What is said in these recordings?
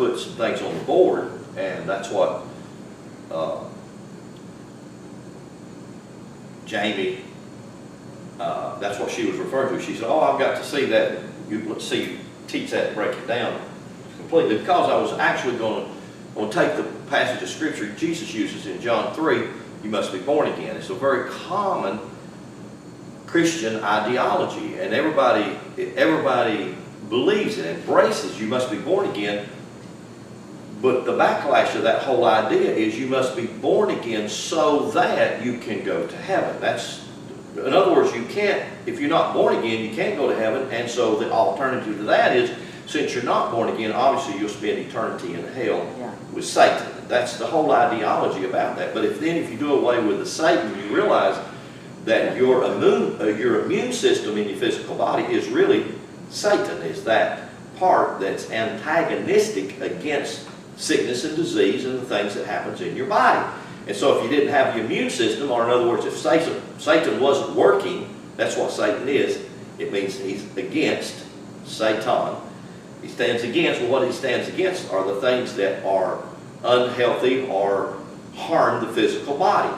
put some things on the board, and that's what Jamie, that's what she was referring to. She said, "Oh, I've got to see that. Let's see you teach that and break it down completely." Because I was actually going to take the passage of Scripture Jesus uses in John 3, you must be born again. It's a very common Christian ideology, and everybody believes and embraces you must be born again. But the backlash of that whole idea is you must be born again so that you can go to heaven. In other words, you can't, if you're not born again, you can't go to heaven. And so the alternative to that is, since you're not born again, obviously you'll spend eternity in hell with Satan. That's the whole ideology about that. But if you do away with the Satan, you realize that your immune system in your physical body is really Satan, is that part that's antagonistic against sickness and disease and the things that happens in your body. And so if you didn't have the immune system, or in other words, if Satan wasn't working, that's what Satan is. It means he's against Satan. He stands against, well, what he stands against are the things that are unhealthy or harm the physical body.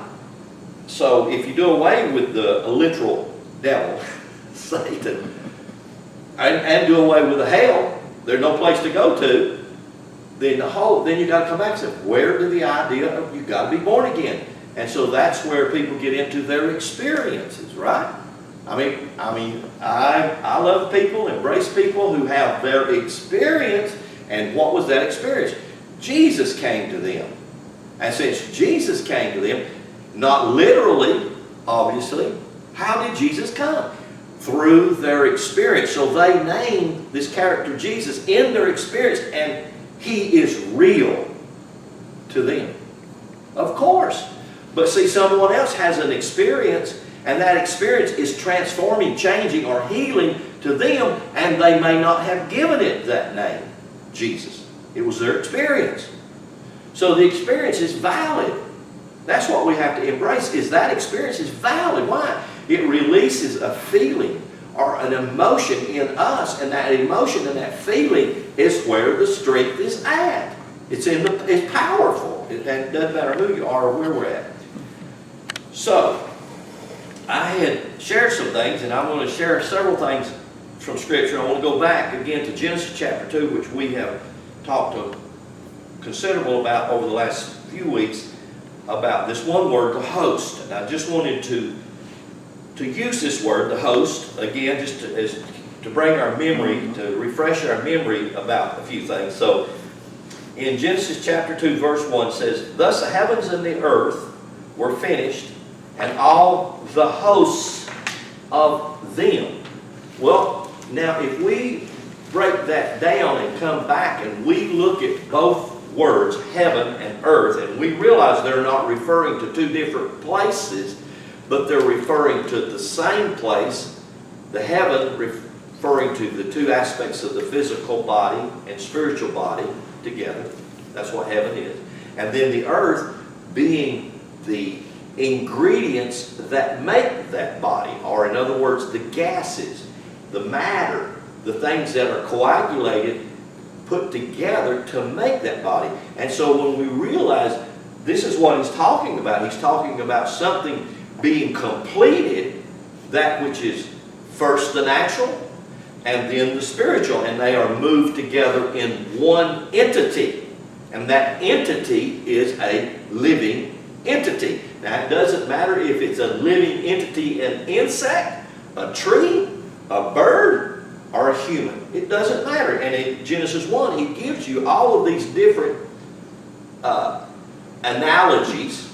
So if you do away with the literal devil, Satan, and do away with the hell, there's no place to go to, then you got to come back and say, where did the idea of you got to be born again? And so that's where people get into their experiences, right? I love people, embrace people who have their experience. And what was that experience? Jesus came to them. And since Jesus came to them, not literally, obviously, how did Jesus come? Through their experience. So they named this character Jesus in their experience, and he is real to them. Of course. But see, someone else has an experience, and that experience is transforming, changing, or healing to them, and they may not have given it that name, Jesus. It was their experience. So the experience is valid. That's what we have to embrace, is that experience is valid. Why? It releases a feeling or an emotion in us, and that emotion and that feeling is where the strength is at. It's powerful. It doesn't matter who you are or where we're at. So, I had shared some things, and I want to share several things from Scripture. I want to go back again to Genesis chapter 2, which we have talked considerable about over the last few weeks, about this one word, the host. And I just wanted to use this word, the host, again, just to bring our memory, to refresh our memory about a few things. So, in Genesis chapter 2, verse 1 says, "Thus the heavens and the earth were finished, and all the hosts of them." Well, now if we break that down and come back and we look at both words, heaven and earth, and we realize they're not referring to two different places, but they're referring to the same place. The heaven referring to the two aspects of the physical body and spiritual body together. That's what heaven is. And then the earth being the ingredients that make that body, or in other words, the gases, the matter, the things that are coagulated, put together to make that body. And so when we realize this is what he's talking about something being completed, that which is first the natural and then the spiritual, and they are moved together in one entity. And that entity is a living entity. Now, it doesn't matter if it's a living entity, an insect, a tree, a bird, or a human. It doesn't matter. And in Genesis 1, he gives you all of these different analogies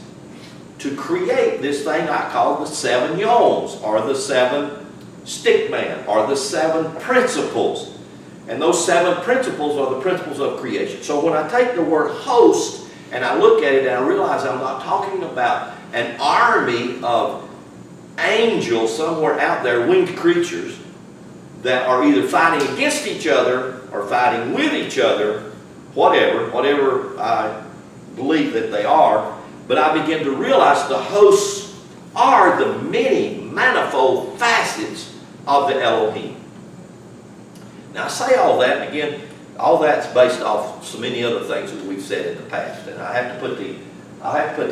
to create this thing I call the seven yoms, or the seven stickman, or the seven principles. And those seven principles are the principles of creation. So when I take the word host and I look at it and I realize I'm not talking about an army of angels somewhere out there, winged creatures, that are either fighting against each other or fighting with each other, whatever I believe that they are, but I begin to realize the hosts are the many manifold facets of the Elohim. Now I say all that, and again, all that's based off so many other things that we've said in the past. And I have to put the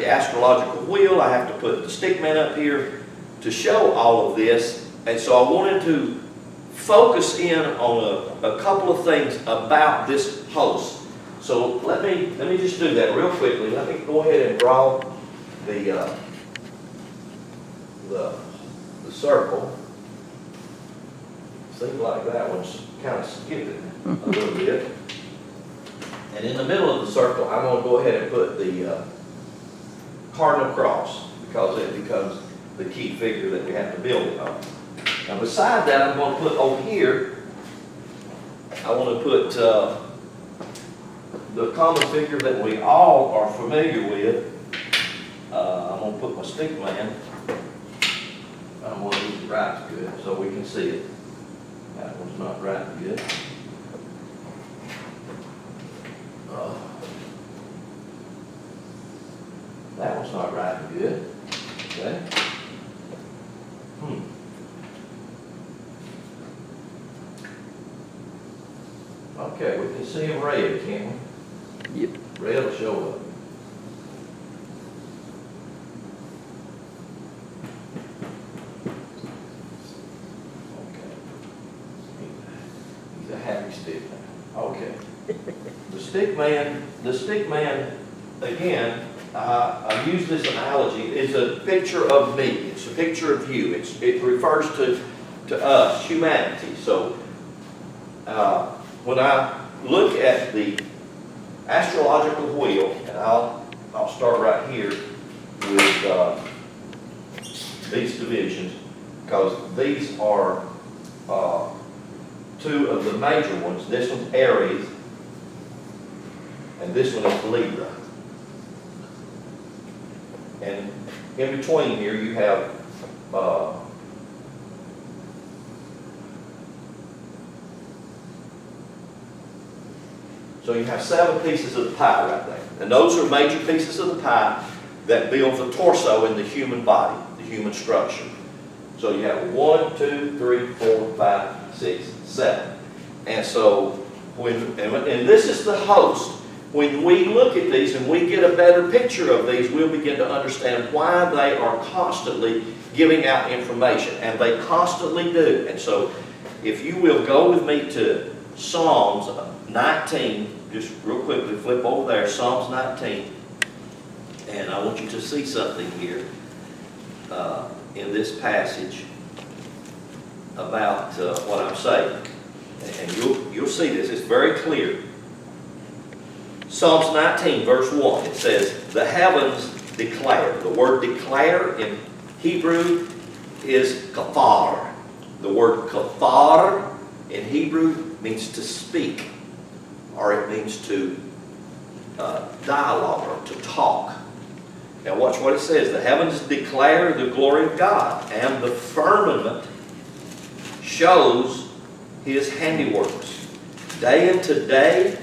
astrological wheel, I have to put the stick man up here to show all of this. And so I wanted to focus in on a couple of things about this host. So let me just do that real quickly. Let me go ahead and draw the circle. Seems like that one's kind of skipping a little bit. And in the middle of the circle, I'm going to go ahead and put the cardinal cross, because it becomes the key figure that we have to build it on. Now beside that, I'm going to put over here, I want to put the common figure that we all are familiar with. I'm going to put my stick man. I'm going to get it right good so we can see it. That one's not right good. That one's not right good. Okay. Okay, we can see him red, can't we? Yep. Red will show up. Okay. He's a happy stick man. Okay. The stick man, again, I use this analogy. It's a picture of me. It's a picture of you. It refers to us, humanity. So when I look at the astrological wheel, and I'll start right here with these divisions, because these are two of the major ones. This one's Aries, and this one is Libra. And in between here you have so you have 7 pieces of the pie right there. And those are major pieces of the pie that build the torso in the human body, the human structure. So you have 1, 2, 3, 4, 5, 6, 7. And so and this is the host. When we look at these and we get a better picture of these, we'll begin to understand why they are constantly giving out information. And they constantly do. And so if you will go with me to Psalms 19, just real quickly, flip over there, Psalms 19. And I want you to see something here in this passage about what I'm saying. And you'll see this. It's very clear. Psalms 19, verse 1, it says, the heavens declare. The word declare in Hebrew is kafar. The word kafar in Hebrew means to speak, or it means to dialogue, or to talk. Now watch what it says. The heavens declare the glory of God, and the firmament shows His handiworks. Day into day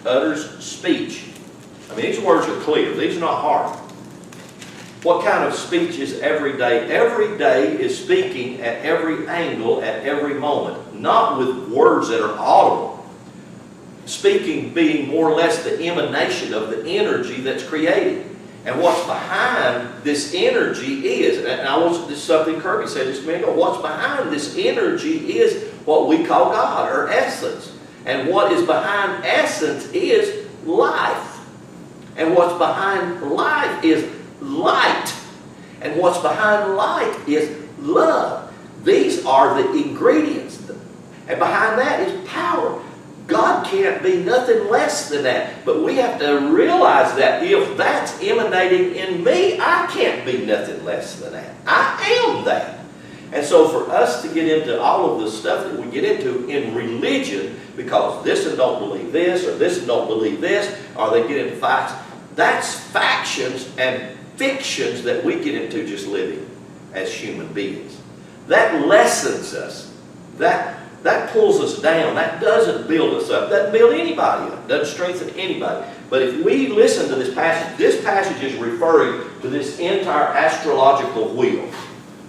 utters speech. I mean, these words are clear. These are not hard. What kind of speech is every day? Every day is speaking at every angle, at every moment. Not with words that are audible. Speaking being more or less the emanation of the energy that's created. And what's behind this energy is, and this is something Kirby said just a minute ago, what's behind this energy is what we call God, or essence. And what is behind essence is life. And what's behind life is light. And what's behind light is love. These are the ingredients. And behind that is power. God can't be nothing less than that. But we have to realize that if that's emanating in me, I can't be nothing less than that. I am that. And so for us to get into all of the stuff that we get into in religion, because this and don't believe this, or this and don't believe this, or they get into fights, that's factions and fictions that we get into just living as human beings. That lessens us. That pulls us down. That doesn't build us up. Doesn't build anybody up. Doesn't strengthen anybody. But if we listen to this passage is referring to this entire astrological wheel.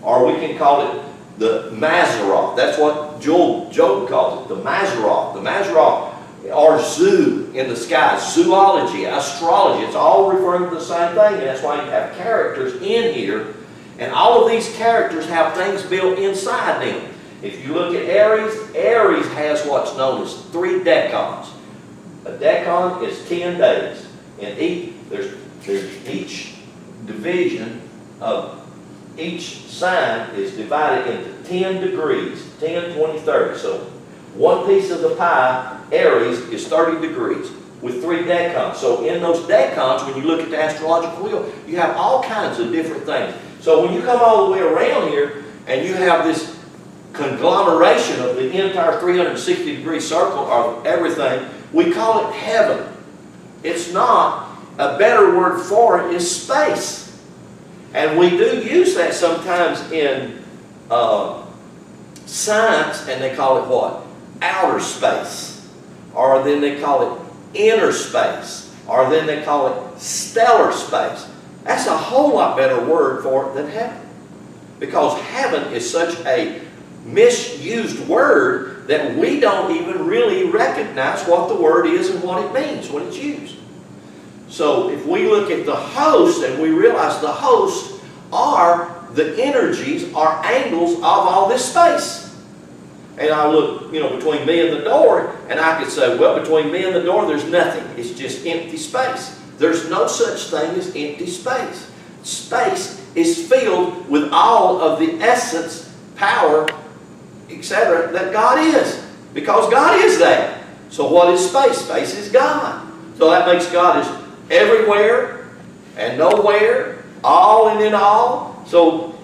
Or we can call it the Mazzaroth. That's what Job calls it, the Mazzaroth. The Mazzaroth or zoo in the sky, zoology, astrology. It's all referring to the same thing, and that's why you have characters in here. And all of these characters have things built inside them. If you look at Aries, Aries has what's known as 3 decans. A decan is 10 days. And there's each division of each sign is divided into 10 degrees, 10, 20, 30. So one piece of the pie, Aries, is 30 degrees with 3 decans. So in those decans, when you look at the astrological wheel, you have all kinds of different things. So when you come all the way around here and you have this conglomeration of the entire 360-degree circle of everything, we call it heaven. It's not. A better word for it is space. And we do use that sometimes in science, and they call it what? Outer space. Or then they call it inner space. Or then they call it stellar space. That's a whole lot better word for it than heaven. Because heaven is such a misused word that we don't even really recognize what the word is and what it means when it's used. So if we look at the host and we realize the hosts are the energies, are angles of all this space. And I look, between me and the door, and I could say, well, between me and the door, there's nothing. It's just empty space. There's no such thing as empty space. Space is filled with all of the essence, power, etc. that God is. Because God is that. So what is space? Space is God. So that makes God as everywhere and nowhere, all and in all. So,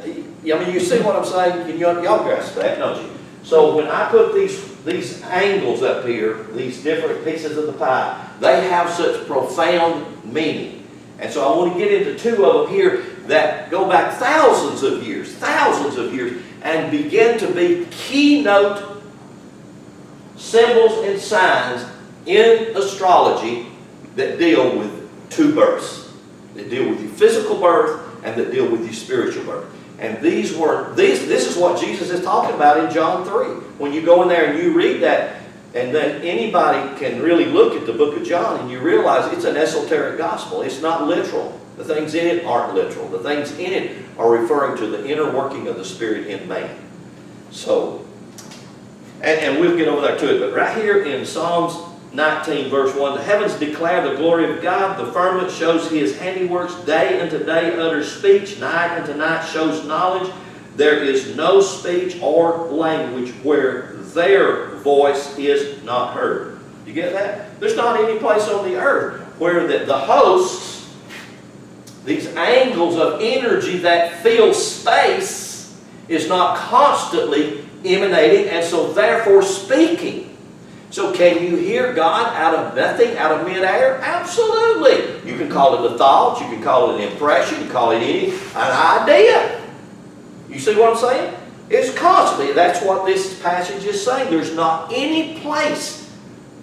you see what I'm saying? Y'all grasp that, don't you? So when I put these angles up here, these different pieces of the pie, they have such profound meaning. And so I want to get into 2 of them here that go back thousands of years, and begin to be keynote symbols and signs in astrology that deal with 2 births. That deal with your physical birth and that deal with your spiritual birth. And this is what Jesus is talking about in John 3. When you go in there and you read that, and then anybody can really look at the book of John and you realize it's an esoteric gospel. It's not literal. The things in it aren't literal. The things in it are referring to the inner working of the Spirit in man. So, and we'll get over there to it, but right here in Psalms 19 verse 1, the heavens declare the glory of God, the firmament shows His handiworks, day unto day utters speech, night unto night shows knowledge. There is no speech or language where their voice is not heard. You get that? There's not any place on the earth where the hosts, these angles of energy that fill space, is not constantly emanating and so therefore speaking. So can you hear God out of nothing, out of midair? Absolutely. You can call it a thought, you can call it an impression, you can call it an idea. You see what I'm saying? It's constantly. That's what this passage is saying. There's not any place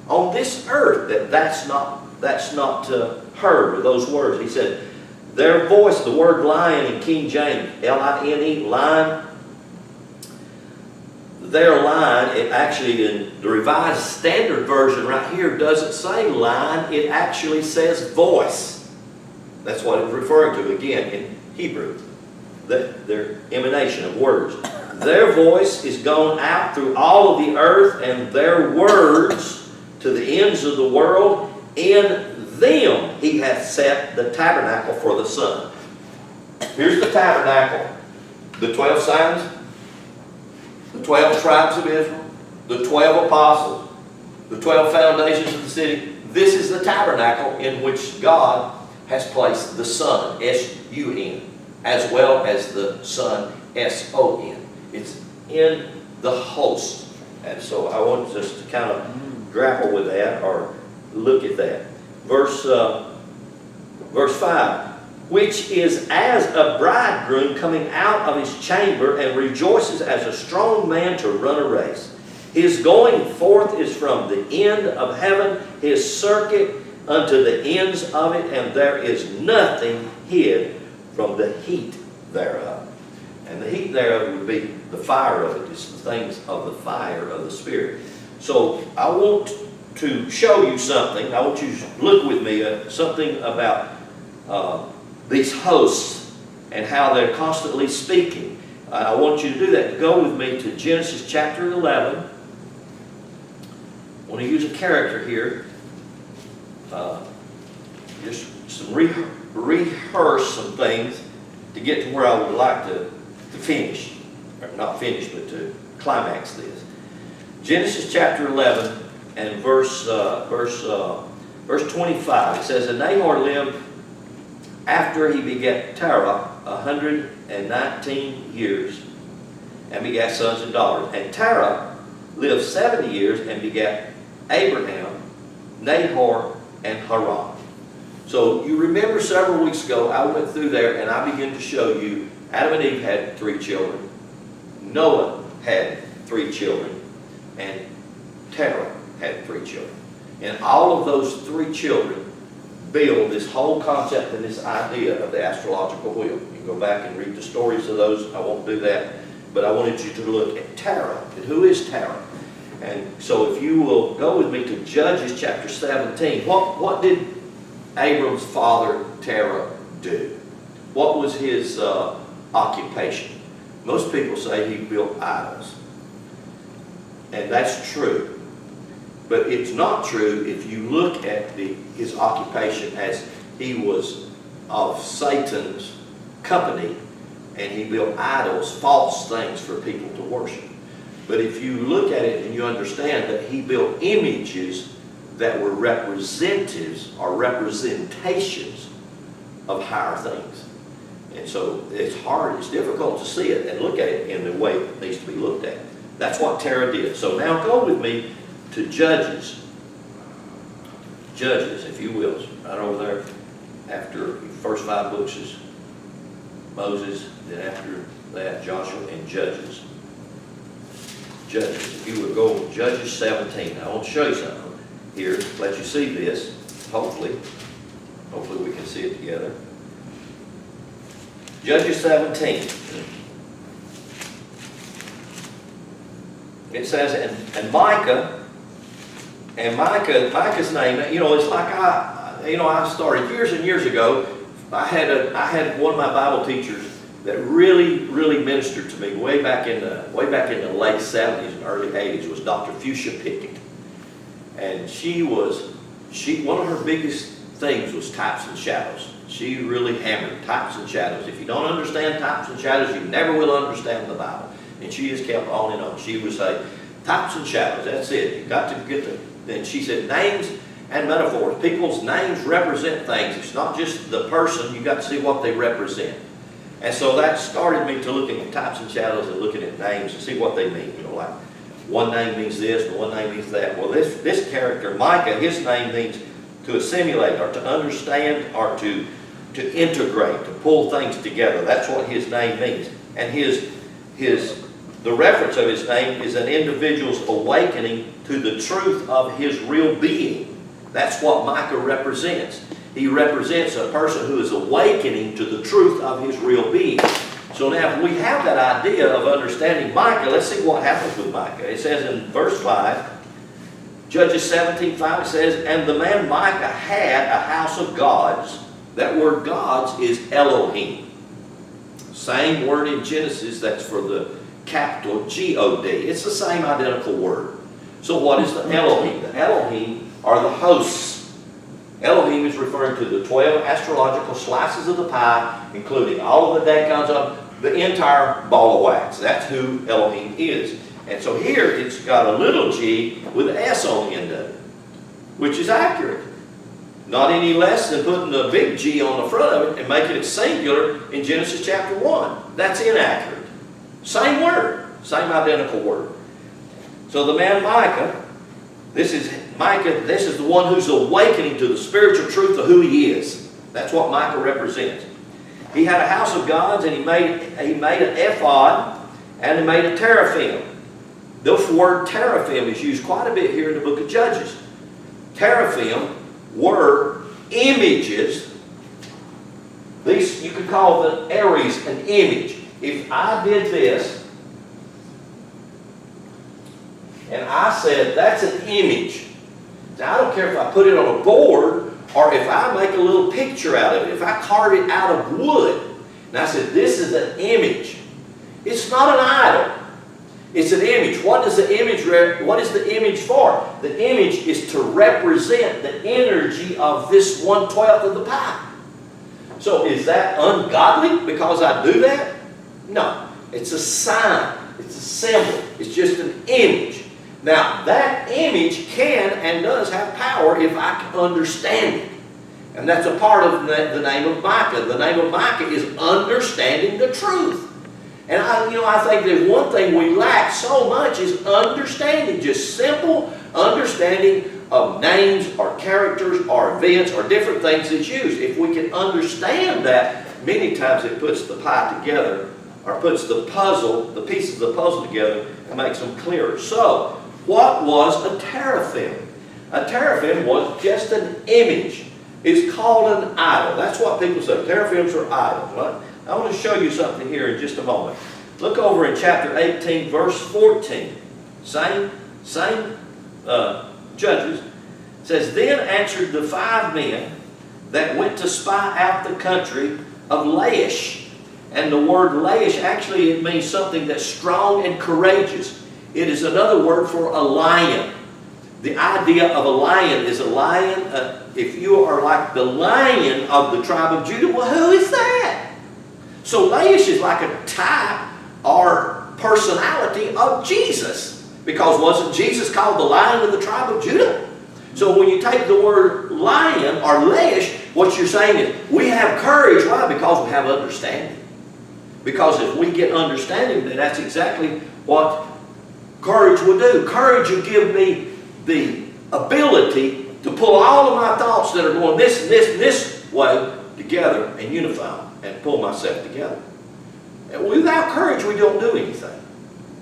on this earth that's not heard with those words. He said, their voice, the word lion in King James, L-I-N-E, lion. Their line, it actually in the Revised Standard Version right here doesn't say line, it actually says voice. That's what it's referring to again in Hebrew. Their emanation of words. Their voice is gone out through all of the earth, and their words to the ends of the world. In them He hath set the tabernacle for the sun. Here's the tabernacle. The 12 signs, the 12 tribes of Israel, the 12 apostles, the 12 foundations of the city. This is the tabernacle in which God has placed the sun, S-U-N, as well as the sun, S-O-N. It's in the host. And so I want us to kind of grapple with that or look at that. Verse 5. Which is as a bridegroom coming out of his chamber and rejoices as a strong man to run a race. His going forth is from the end of heaven, his circuit unto the ends of it, and there is nothing hid from the heat thereof. And the heat thereof would be the fire of it. It's the things of the fire of the Spirit. So I want to show you something. I want you to look with me at something about these hosts and how they're constantly speaking. I want you to do that. Go with me to Genesis chapter 11. I want to use a character here. Just some rehearse some things to get to where I would like to finish. Or not finish, but to climax this. Genesis chapter 11 and verse 25. It says, and Nahor lived after he begat Terah 119 years and begat sons and daughters. And Terah lived 70 years and begat Abraham, Nahor, and Haran. So you remember several weeks ago I went through there and I began to show you Adam and Eve had 3 children. Noah had 3 children. And Terah had 3 children. And all of those 3 children build this whole concept and this idea of the astrological wheel. You can go back and read the stories of those. I won't do that. But I wanted you to look at Terah. And who is Terah? And so if you will go with me to Judges chapter 17. What did Abram's father Terah do? What was his occupation? Most people say he built idols. And that's true. But it's not true if you look at his occupation as he was of Satan's company and he built idols, false things for people to worship. But if you look at it and you understand that he built images that were representatives or representations of higher things. And so it's hard, it's difficult to see it and look at it in the way it needs to be looked at. That's what Terah did. So now go with me to Judges. Judges, if you will, right over there. After the first 5 books is Moses, then after that Joshua and Judges. Judges, if you would go to Judges 17. I want to show you something here. Let you see this. Hopefully we can see it together. Judges 17. It says, and Micah's name, it's like I started years and years ago. I had one of my Bible teachers that really ministered to me way back in the late 70s and early 80s was Dr. Fuchsia Pickett. And one of her biggest things was types and shadows. She really hammered types and shadows. If you don't understand types and shadows, you never will understand the Bible. And she just kept on and on. She would say, types and shadows, that's it. You got to get then she said, names and metaphors. People's names represent things. It's not just the person. You got to see what they represent. And so that started me to looking at types and shadows and looking at names and see what they mean. Like one name means this and one name means that. Well, this character, Micah, his name means to assimilate or to understand or to integrate, to pull things together. That's what his name means. And the reference of his name is an individual's awakening to the truth of his real being. That's what Micah represents. He represents a person who is awakening to the truth of his real being. So now if we have that idea of understanding Micah, let's see what happens with Micah. It says in verse 5, Judges 17:5 says, and the man Micah had a house of gods. That word gods is Elohim. Same word in Genesis, that's for the capital G-O-D. It's the same identical word. So what is the Elohim? The Elohim are the hosts. Elohim is referring to the 12 astrological slices of the pie, including all of the decans of the entire ball of wax. That's who Elohim is. And so here it's got a little g with an S on the end of it, which is accurate. Not any less than putting the big G on the front of it and making it singular in Genesis chapter 1. That's inaccurate. Same word, same identical word. So the man Micah, this is the one who's awakening to the spiritual truth of who he is. That's what Micah represents. He had a house of gods, and he made an ephod, and he made a teraphim. This word teraphim is used quite a bit here in the book of Judges. Teraphim were images. These, you could call the Aries an image. If I did this, and I said that's an image, Now, I don't care if I put it on a board or if I make a little picture out of it, if I carve it out of wood. And I said, this is an image. It's not an idol. It's an image. What is the image for? The image is to represent the energy of this 1/12 of the pie. So is that ungodly because I do that? No. It's a sign. It's a symbol. It's just an image. Now, that image can and does have power if I can understand it. And that's a part of the name of Micah. The name of Micah is understanding the truth. And I think there's one thing we lack so much is understanding, just simple understanding of names or characters or events or different things that's used. If we can understand that, many times it puts the pie together or puts the pieces of the puzzle together and makes them clearer. So, what was a teraphim? A teraphim was just an image. It's called an idol. That's what people say. Teraphims are idols, right? I want to show you something here in just a moment. Look over in chapter 18, verse 14. Same Judges. It says, then answered the 5 men that went to spy out the country of Laish. And the word Laish, actually it means something that's strong and courageous. It is another word for a lion. The idea of a lion is a lion, if you are like the lion of the tribe of Judah, well, who is that? So Laish is like a type or personality of Jesus. Because wasn't Jesus called the Lion of the tribe of Judah? So when you take the word lion or Laish, what you're saying is we have courage. Why? Because we have understanding. Because if we get understanding, then that's exactly what courage will do. Courage will give me the ability to pull all of my thoughts that are going this and this and this way together and unify them and pull myself together. And without courage, we don't do anything.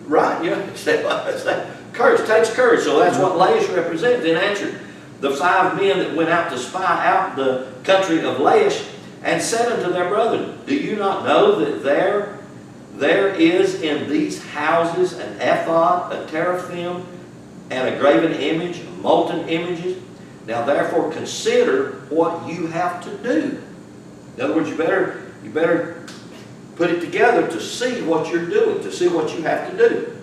Right? You understand what I'm saying? Courage takes courage. So that's what Laish represents. Then answered the 5 men that went out to spy out the country of Laish and said unto their brethren, do you not know that there is in these houses an ephod, a teraphim, and a graven image, molten images? Now therefore consider what you have to do. In other words, you better put it together to see what you're doing, to see what you have to do.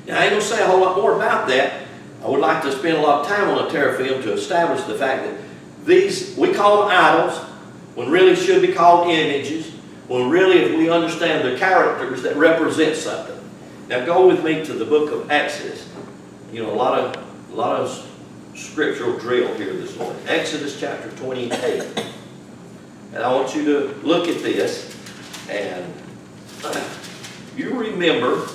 Now I ain't going to say a whole lot more about that. I would like to spend a lot of time on a teraphim to establish the fact that these, we call them idols, when really should be called images, when really if we understand the characters that represent something. Now go with me to the book of Exodus. You know, a lot of scriptural drill here this morning. Exodus chapter 28. And I want you to look at this. And you remember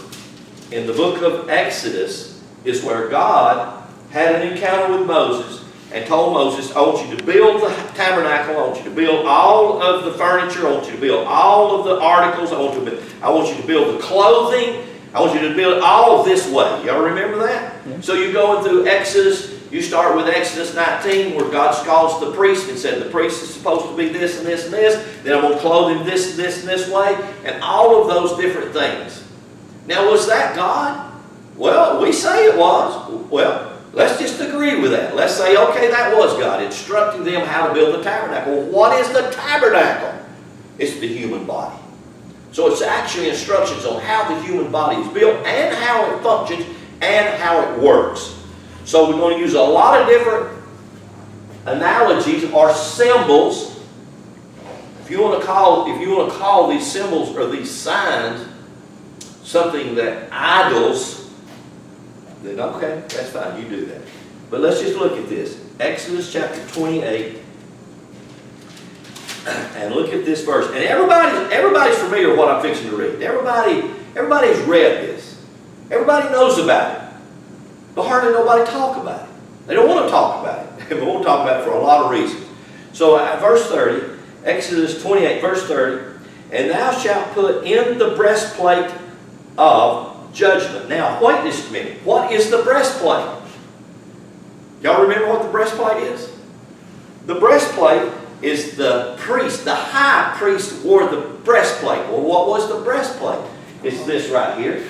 in the book of Exodus is where God had an encounter with Moses and told Moses, I want you to build the tabernacle, I want you to build all of the furniture, I want you to build all of the articles, I want you to build the clothing, I want you to build all of this way. Y'all remember that? Yeah. So you're going through Exodus. You start with Exodus 19 where God calls the priest and said the priest is supposed to be this and this and this. Then I'm going to clothe him this and this and this way. And all of those different things. Now was that God? Well, we say it was. Well, let's just agree with that. Let's say, okay, that was God instructing them how to build the tabernacle. Well, what is the tabernacle? It's the human body. So it's actually instructions on how the human body is built and how it functions and how it works. So we're going to use a lot of different analogies or symbols. If you want to call these symbols or these signs something that idols, then okay, that's fine, you do that. But let's just look at this. Exodus chapter 28. And look at this verse. And everybody's familiar with what I'm fixing to read. Everybody's read this. Everybody knows about it. But hardly nobody talk about it. They don't want to talk about it. They won't talk about it for a lot of reasons. So verse 30, Exodus 28, verse 30, and thou shalt put in the breastplate of judgment. Now, wait just a minute. What is the breastplate? Y'all remember what the breastplate is? The breastplate is the priest. The high priest wore the breastplate. Well, what was the breastplate? It's this right here.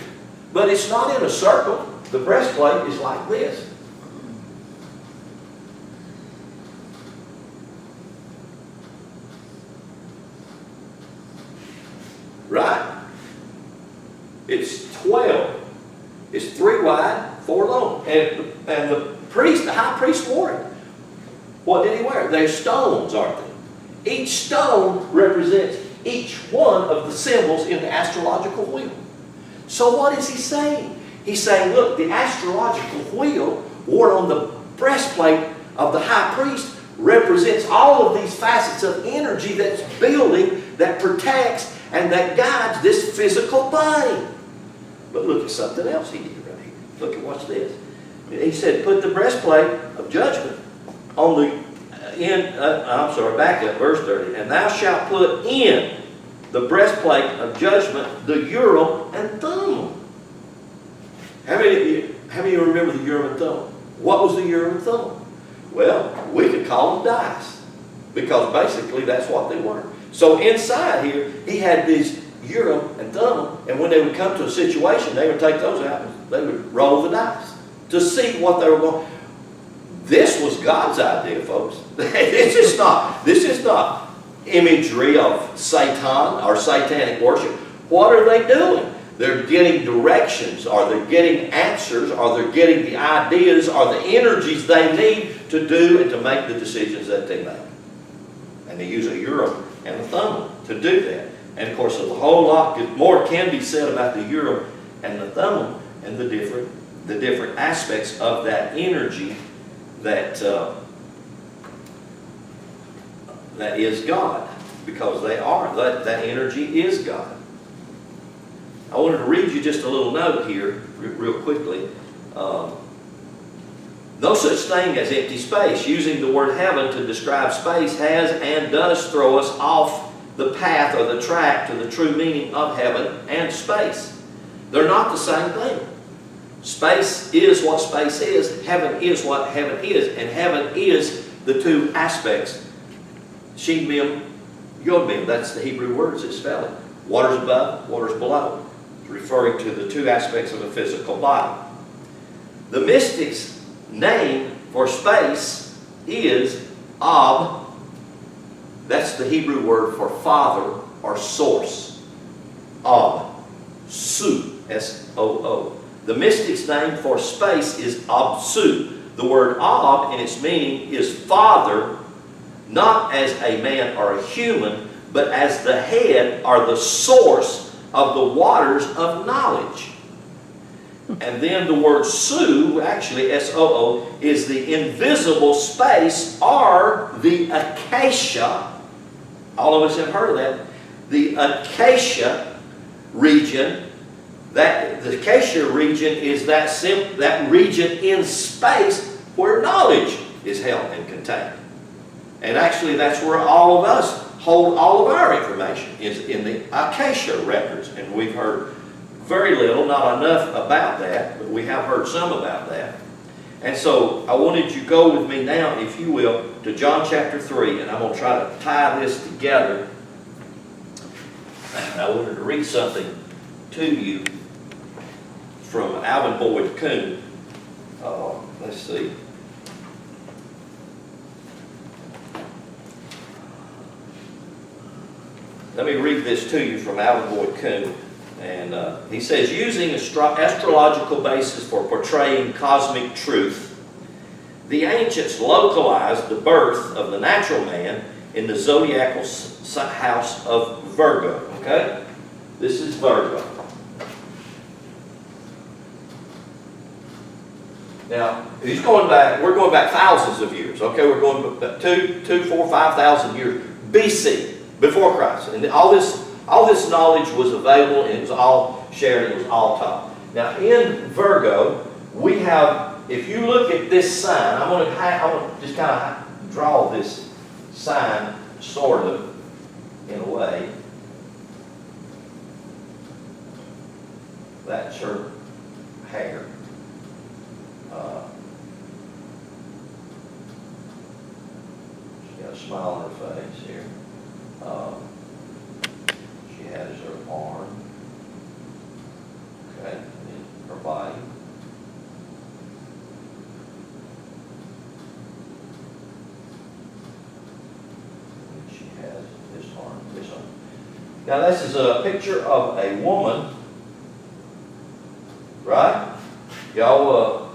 But it's not in a circle. The breastplate is like this. right? It's 12. It's 3 wide, 4 long. And the priest, the high priest wore it. What did he wear? They're stones, aren't they? Each stone represents each one of the symbols in the astrological wheel. So what is he saying? He's saying, look, the astrological wheel worn on the breastplate of the high priest represents all of these facets of energy that's building, that protects, and that guides this physical body. But look at something else he did right here. Look at what's this. He said, put the breastplate of judgment on the back up, verse 30. And thou shalt put in the breastplate of judgment the Urim and Thummim. How many of you remember the Urim and Thummim? What was the Urim and Thummim? Well, we could call them dice, because basically that's what they were. So inside here, he had these Urim and Thummim, and when they would come to a situation, they would take those out and they would roll the dice to see what they were going. This was God's idea, folks. This is not imagery of Satan or satanic worship. What are they doing? They're getting directions, or they're getting answers, or they're getting the ideas or the energies they need to do and to make the decisions that they make. And they use a Urim and a Thummim to do that. And of course, there's a whole lot more can be said about the Urim and the Thummim and the different aspects of that energy that is God, because that energy is God. I wanted to read you just a little note here, real quickly. No such thing as empty space. Using the word heaven to describe space has and does throw us off the path or the track to the true meaning of heaven and space. They're not the same thing. Space is what space is. Heaven is what heaven is. And heaven is the two aspects. Shin Mem, Yod Mem. That's the Hebrew words that spell it. Waters above, waters below. It's referring to the two aspects of a physical body. The mystics' name for space is Ab. That's the Hebrew word for father or source. Ab. Su. S-O-O. The mystic's name for space is Absu. The word Ab in its meaning is father, not as a man or a human, but as the head or the source of the waters of knowledge. And then the word Su, actually S-O-O, is the invisible space or the acacia. All of us have heard of that. The acacia region. The acacia region is that region in space where knowledge is held and contained. And actually that's where all of us hold all of our information, is in the acacia records. And we've heard very little, not enough about that, but we have heard some about that. And so I wanted you to go with me now, if you will, to John chapter 3, and I'm going to try to tie this together. And I wanted to read something to you from Alvin Boyd Kuhn. Let's see. Let me read this to you from Alvin Boyd Kuhn. And he says, using astrological basis for portraying cosmic truth, the ancients localized the birth of the natural man in the zodiacal house of Virgo. Okay? This is Virgo. Now, he's going back, we're going back thousands of years. Okay, we're going back 2, 4, 5,000 years BC, before Christ. And all this knowledge was available, and it was all shared, it was all taught. Now, in Virgo, we have, if you look at this sign, I'm going to just kind of draw this sign, sort of, in a way. That's her hair. She got a smile on her face here. She has her arm. Okay, and her body. And she has this arm, this arm. Now this is a picture of a woman, right? Y'all,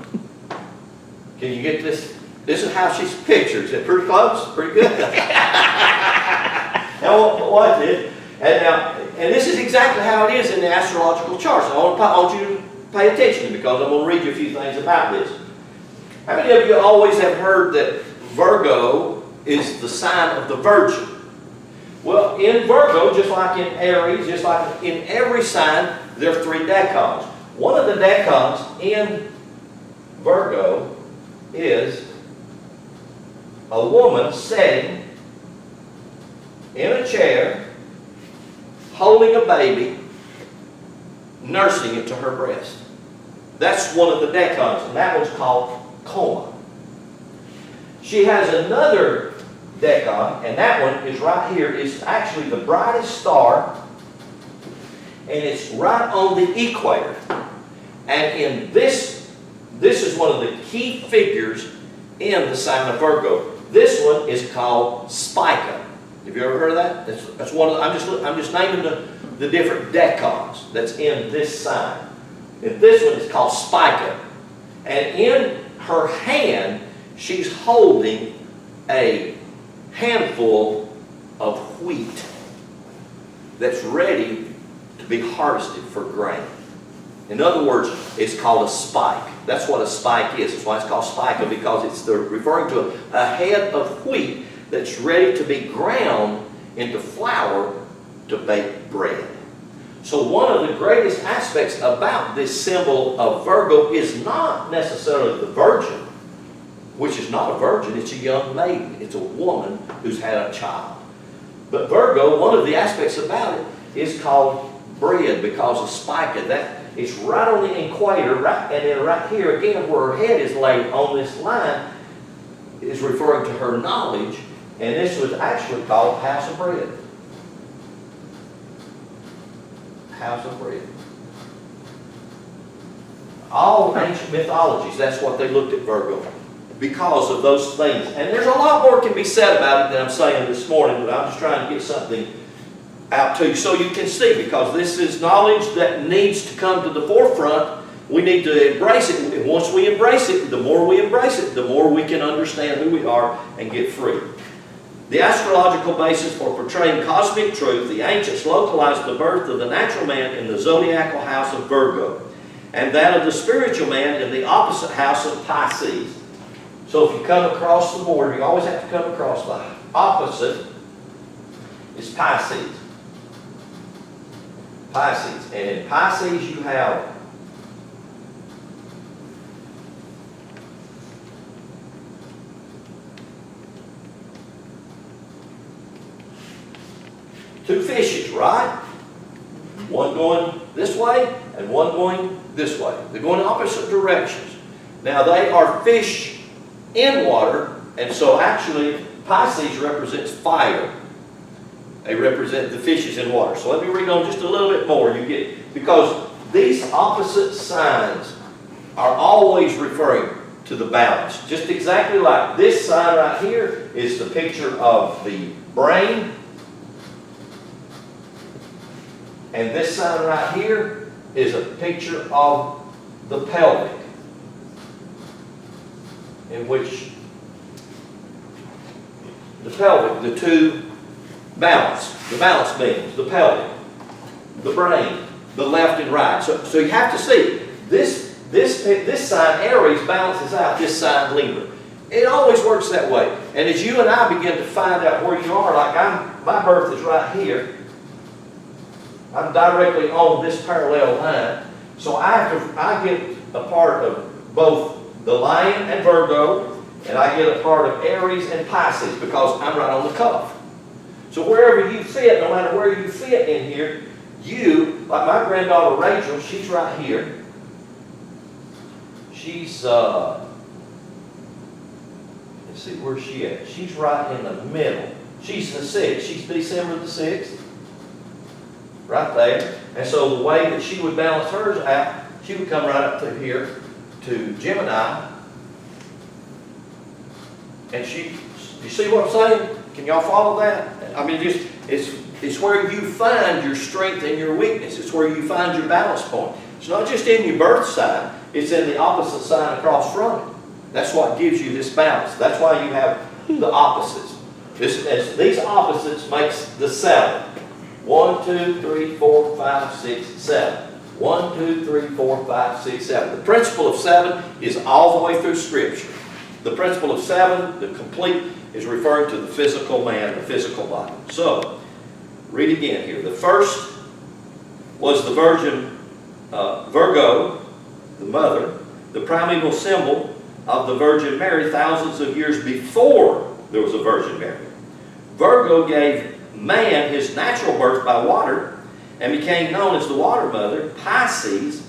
can you get this? This is how she's pictured. Is it pretty close? Pretty good? Now watch this. And this is exactly how it is in the astrological charts. I want you to pay attention because I'm going to read you a few things about this. How many of you always have heard that Virgo is the sign of the Virgin? Well, in Virgo, just like in Aries, just like in every sign, there are 3 decans. One of the decans in Virgo is a woman sitting in a chair, holding a baby, nursing it to her breast. That's one of the decans, and that one's called Coma. She has another decan, and that one is right here. It's actually the brightest star, and it's right on the equator. And in this is one of the key figures in the sign of Virgo. This one is called Spica. Have you ever heard of that? That's one of the, I'm just naming the different decans that's in this sign. And this one is called Spica. And in her hand, she's holding a handful of wheat that's ready to be harvested for grain. In other words, it's called a spike. That's what a spike is. That's why it's called spica, because it's referring to a head of wheat that's ready to be ground into flour to bake bread. So one of the greatest aspects about this symbol of Virgo is not necessarily the virgin, which is not a virgin, it's a young maiden. It's a woman who's had a child. But Virgo, one of the aspects about it is called bread, because of spica. That it's right on the equator, right, and then right here again where her head is laid on this line is referring to her knowledge, and this was actually called House of Bread. House of Bread. All ancient mythologies, that's what they looked at Virgo, because of those things. And there's a lot more can be said about it than I'm saying this morning, but I'm just trying to get something out to you so you can see, because this is knowledge that needs to come to the forefront. We need to embrace it. And once we embrace it, the more we embrace it, the more we can understand who we are and get free. The astrological basis for portraying cosmic truth, the ancients localized the birth of the natural man in the zodiacal house of Virgo, and that of the spiritual man in the opposite house of Pisces. So if you come across the board, you always have to come across the opposite is Pisces. Pisces. And in Pisces you have two fishes, right? One going this way and one going this way. They're going in opposite directions. Now they are fish in water, and so actually Pisces represents fire. They represent the fishes in water. So let me read on just a little bit more. You get, because these opposite signs are always referring to the balance. Just exactly like this sign right here is the picture of the brain. And this sign right here is a picture of the pelvic, in which the pelvic, the two balance, the balance beams, the pelvic, the brain, the left and right. So you have to see, this sign, Aries, balances out this sign, Libra. It always works that way. And as you and I begin to find out where you are, like my birth is right here. I'm directly on this parallel line. So I get a part of both the Lion and Virgo, and I get a part of Aries and Pisces because I'm right on the cuff. So wherever you fit, no matter where you fit in here, like my granddaughter Rachel, she's right here. She's, let's see, where's she at? She's right in the middle. She's the 6th. She's December the 6th. Right there. And so the way that she would balance hers out, she would come right up through here to Gemini. And you see what I'm saying? Can y'all follow that? I mean, it's where you find your strength and your weakness. It's where you find your balance point. It's not just in your birth sign. It's in the opposite sign across from it. That's what gives you this balance. That's why you have the opposites. These opposites makes the 7. 1, 2, 3, 4, 5, 6, 7. 1, 2, 3, 4, 5, 6, 7. The principle of 7 is all the way through Scripture. The principle of 7, the complete, is referring to the physical man, the physical body. So, read again here. The first was the virgin Virgo, the mother, the primeval symbol of the Virgin Mary thousands of years before there was a Virgin Mary. Virgo gave man his natural birth by water and became known as the water mother. Pisces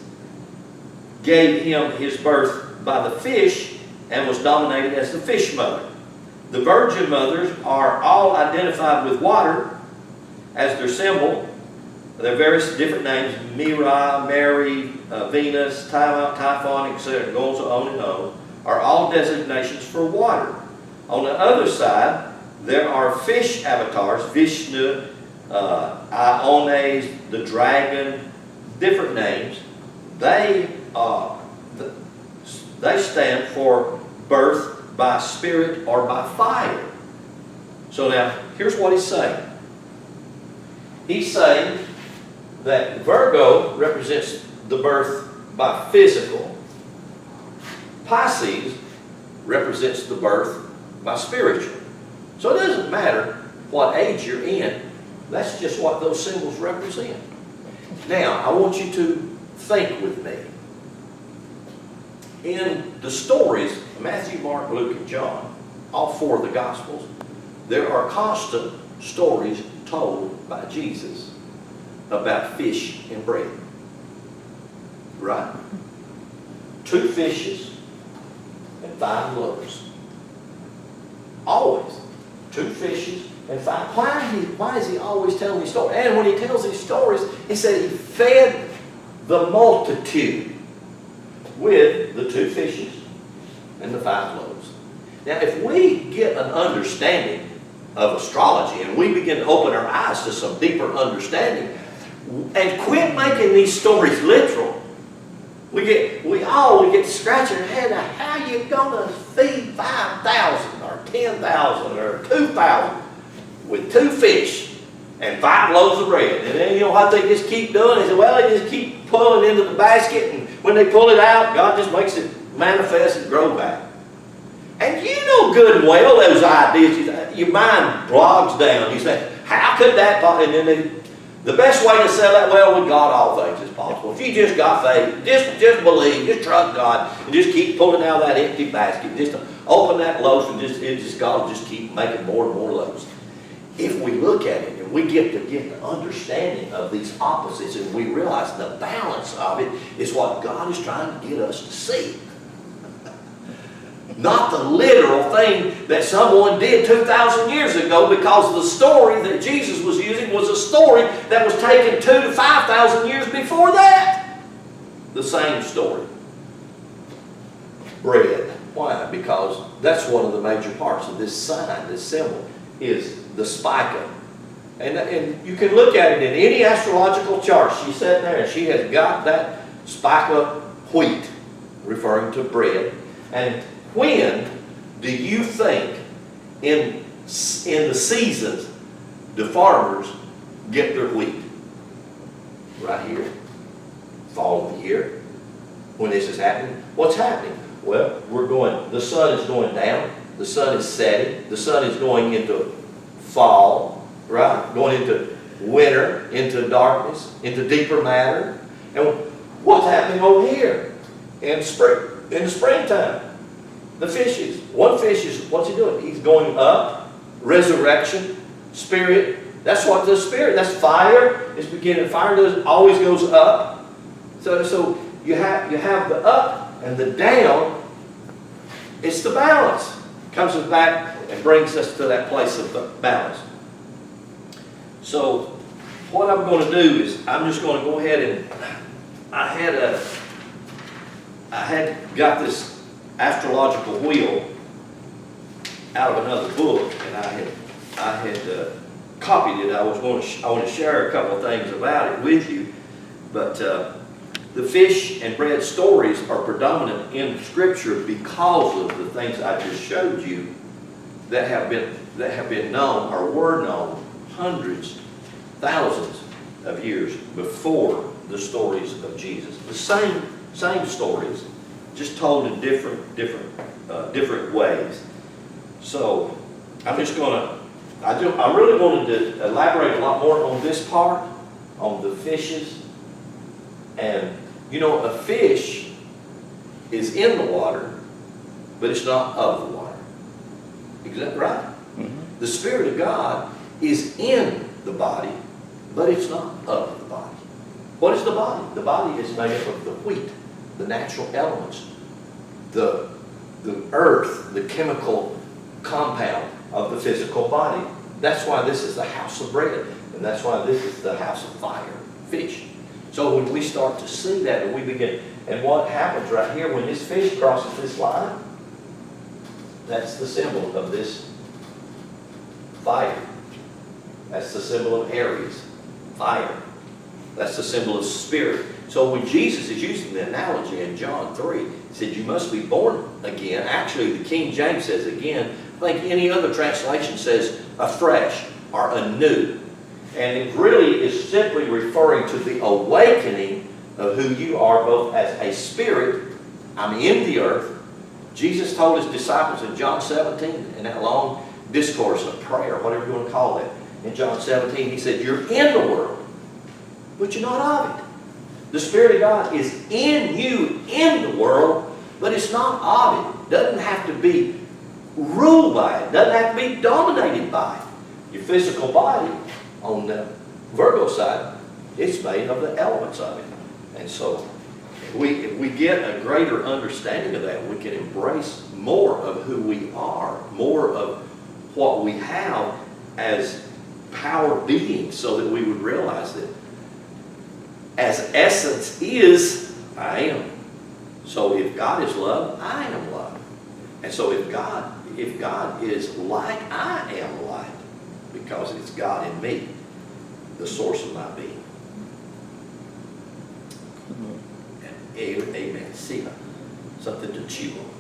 gave him his birth by the fish and was dominated as the fish mother. The virgin mothers are all identified with water as their symbol. There are various different names: Mira, Mary, Venus, Typhon, etc. Goes on and on. Are all designations for water. On the other side, there are fish avatars: Vishnu, Iones, the dragon, different names. They stand for birth by spirit or by fire. So now, here's what he's saying. He's saying that Virgo represents the birth by physical. Pisces represents the birth by spiritual. So it doesn't matter what age you're in. That's just what those symbols represent. Now, I want you to think with me. In the stories, Matthew, Mark, Luke, and John, all 4 of the Gospels, there are constant stories told by Jesus about fish and bread. Right? 2 fishes and 5 loaves. Always. 2 fishes and 5. Why is he always telling these stories? And when he tells these stories, he said he fed the multitude with the 2 fishes and the 5 loaves. Now, if we get an understanding of astrology and we begin to open our eyes to some deeper understanding and quit making these stories literal, we get to scratching our head. Now, how are you going to feed 5,000 or 10,000 or 2,000 with 2 fish and 5 loaves of bread? And then you know what they just keep doing? They say, well, they just keep pulling into the basket, and when they pull it out, God just makes it manifest and grow back. And you know good and well those ideas, your mind bogs down. You say, how could that possibly? And then the best way to say that, well, with God all things is possible. If you just got faith, just believe, just trust God, and just keep pulling out that empty basket, just open that loaf, and God will just keep making more and more loaves. If we look at it and we get the understanding of these opposites, and we realize the balance of it is what God is trying to get us to see. Not the literal thing that someone did 2,000 years ago, because the story that Jesus was using was a story that was taken 2,000 to 5,000 years before that. The same story. Bread. Why? Because that's one of the major parts of this sign, this symbol, is the spica. And you can look at it in any astrological chart. She's sitting there and she has got that spica wheat, referring to bread. And when do you think in the seasons the farmers get their wheat? Right here. Fall of the year. When this is happening. What's happening? Well, the sun is going down. The sun is setting. The sun is going into fall, right? Going into winter, into darkness, into deeper matter. And what's happening over here in spring, in the springtime? The fishes. One fish is, what's he doing? He's going up. Resurrection, spirit. That's what the spirit, that's fire. It's beginning. Fire always goes up. So you have the up and the down. It's the balance. Comes us back and brings us to that place of balance. So what I'm going to do is I'm just going to go ahead and I had got this astrological wheel out of another book, and I had I had copied it. I want to share a couple of things about it with you. But the fish and bread stories are predominant in Scripture because of the things I just showed you that have been known or were known hundreds, thousands of years before the stories of Jesus. The same stories, just told in different ways. So I'm just going to. I really wanted to elaborate a lot more on this part, on the fishes. And you know, a fish is in the water, but it's not of the water. Is that right? Mm-hmm. The Spirit of God is in the body, but it's not of the body. What is the body? The body is made up of the wheat, the natural elements, the earth, the chemical compound of the physical body. That's why this is the house of bread, and that's why this is the house of fire, fish. So when we start to see that, and we begin, and what happens right here when this fish crosses this line, that's the symbol of this fire. That's the symbol of Aries, fire. That's the symbol of spirit. So when Jesus is using the analogy in John 3, he said, you must be born again. Actually, the King James says again. I think any other translation says afresh or anew. And it really is simply referring to the awakening of who you are both as a spirit, in the earth. Jesus told his disciples in John 17, in that long discourse of prayer, whatever you want to call it, in John 17, he said, you're in the world, but you're not of it. The Spirit of God is in you, in the world, but it's not of it. It doesn't have to be ruled by it. It doesn't have to be dominated by it. Your physical body, on the Virgo side, it's made of the elements of it. And so, if we get a greater understanding of that, we can embrace more of who we are, more of what we have as power beings, so that we would realize that as essence is, I am. So if God is love, I am love. And so if God is light, I am light, because it's God in me, the source of my being. Amen. See, something to chew on.